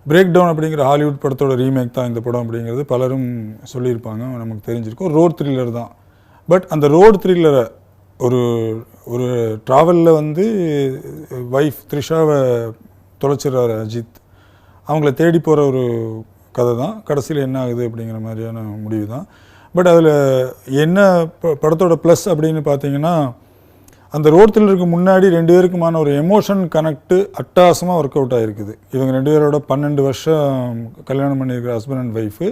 Break down அப்படிங்கிற Hollywood படத்தோட remake தான் இந்த படம் அப்படிங்கிறது பலரும் சொல்லியிருப்பாங்க, நமக்கு தெரிஞ்சிருக்கும். ரோட் த்ரில்லர் தான். பட் அந்த ரோட் த்ரில்லரை ஒரு ஒரு ட்ராவலில் வந்து வைஃப் த்ரிஷாவை தொலைச்சிடுறாரு அஜித். அவங்கள தேடி போகிற ஒரு கதை தான். கடைசியில் என்ன ஆகுது அப்படிங்கிற மாதிரியான முடிவு தான். பட் அதில் என்ன படத்தோட ப்ளஸ் அப்படின்னு பார்த்தீங்கன்னா, அந்த ரோட் த்ரில்லருக்கு முன்னாடி 2 பேருக்குமான ஒரு எமோஷன் கனெக்டு அட்டகாசமாக ஒர்க் அவுட் ஆகிருக்குது. இவங்க 2 பேரோட 12 வருஷம் கல்யாணம் பண்ணியிருக்கிற ஹஸ்பண்ட் அண்ட் ஒய்ஃபு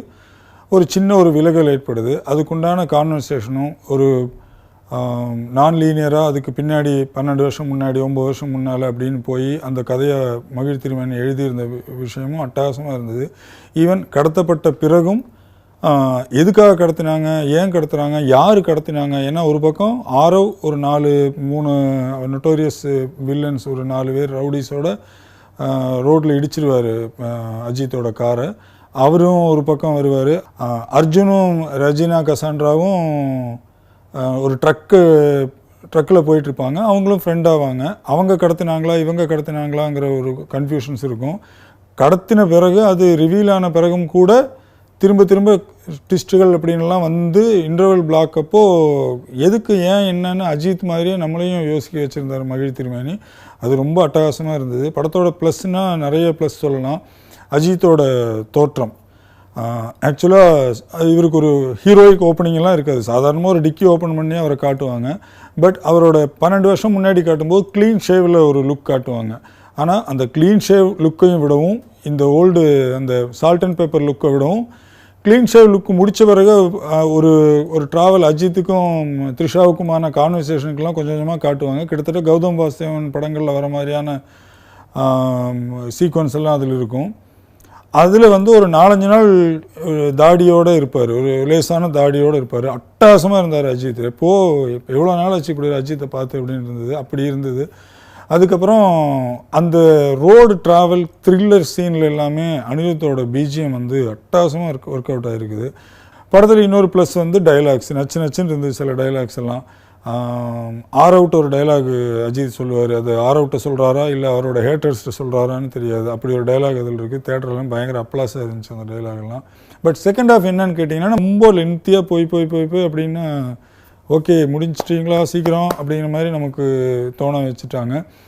ஒரு சின்ன ஒரு விலகல் ஏற்படுது. அதுக்குண்டான கான்வர்சேஷனும் ஒரு நான் லீனியராக அதுக்கு பின்னாடி 12 வருஷம் முன்னாடி 9 வருஷம் முன்னால் அப்படின்னு போய் அந்த கதையை மகிழ் திருமேனி எழுதியிருந்த விஷயமும் அட்டகாசமாக இருந்தது. ஈவன் கடத்தப்பட்ட பிறகும் எதுக்காக கடத்தினாங்க, ஏன் கடத்துனாங்க, யார் கடத்தினாங்க. ஏன்னா ஒரு பக்கம் ஆரவ் ஒரு 3 நொட்டோரியஸ் வில்லன்ஸ், ஒரு 4 பேர் ரவுடிஸோட ரோட்டில் இடிச்சிருவார் அஜித்தோட காரை. அவரும் ஒரு பக்கம் வருவார். அர்ஜுனும் ரஜினா கசாண்ட்ராவும் ஒரு ட்ரக்கில் போயிட்டுருப்பாங்க. அவங்களும் ஃப்ரெண்ட் ஆவாங்க. அவங்க கடத்தினாங்களா இவங்க கடத்தினாங்களாங்கிற ஒரு கன்ஃபியூஷன்ஸ் இருக்கும். கடத்தின பிறகு அது ரிவீல் ஆன பிறகும் கூட திரும்ப ட்விஸ்ட்டுகள் அப்படின்லாம் வந்து இன்டர்வல் பிளாக் அப்போது எதுக்கு ஏன் என்னன்னு அஜித் மாதிரியே நம்மளையும் யோசிக்க வச்சுருந்தார் மகிழ் திருமேனி. அது ரொம்ப அட்டகாசமாக இருந்தது. படத்தோட ப்ளஸ்னால் நிறைய ப்ளஸ் சொல்லலாம். அஜித்தோட தோற்றம் ஆக்சுவலாக இவருக்கு ஒரு ஹீரோயிக் ஓப்பனிங்கெல்லாம் இருக்காது. சாதாரணமாக ஒரு டிக்கி ஓப்பன் பண்ணி அவரை காட்டுவாங்க. பட் அவரோட 12 வருஷம் முன்னாடி காட்டும்போது க்ளீன் ஷேவில் ஒரு லுக் காட்டுவாங்க. ஆனால் அந்த க்ளீன் ஷேவ் லுக்கையும் விடவும் இந்த ஓல்டு அந்த சால்ட் அண்ட் பேப்பர் லுக்கை விடவும் க்ளீன் ஷேவ் லுக்கு முடித்த பிறகு ஒரு ட்ராவல் அஜித்துக்கும் த்ரிஷாவுக்குமான கான்வர்சேஷனுக்கெல்லாம் கொஞ்சம் கொஞ்சமாக காட்டுவாங்க. கிட்டத்தட்ட கௌதம் வாசுதேவன் படங்களில் வர மாதிரியான சீக்வன்ஸ் எல்லாம் அதில் இருக்கும். அதில் வந்து ஒரு 4-5 நாள் தாடியோடு இருப்பார், ஒரு லேசான தாடியோடு இருப்பார். அட்டகாசமாக இருந்தார் அஜித். எவ்வளோ நாள் ஆச்சு இப்படி அஜித்தை பார்த்து அப்படின்னு இருந்தது. அப்படி இருந்தது. அதுக்கப்புறம் அந்த ரோடு ட்ராவல் த்ரில்லர் சீனில் எல்லாமே அனிருத்தோட பிஜிஎம் வந்து அட்டகாசமாக ஒர்க் அவுட் ஆகிருக்குது. படத்தில் இன்னொரு ப்ளஸ் வந்து டைலாக்ஸ் நச்சுன்னு இருந்தது. சில டைலாக்ஸ் எல்லாம் ஆரவுட் ஒரு டைலாக் அஜித் சொல்லுவார். அது ஆரவுட்டை சொல்கிறாரா இல்லை அவரோட ஹேட்டர்ஸ்ட்டு சொல்கிறாரான்னு தெரியாது. அப்படி ஒரு டைலாக் அதில் இருக்குது. தேட்டர்லாம் பயங்கர அப்ளாஸாக இருந்துச்சு அந்த டைலாக்லாம். பட் செகண்ட் ஹாஃப் என்னன்னு கேட்டிங்கன்னா, ரொம்ப லென்த்தியாக போய் அப்படின்னு ஓகே முடிஞ்சிட்டிங்களா சீக்கிரம் அப்படிங்கிற மாதிரி நமக்கு தோண வச்சுட்டாங்க.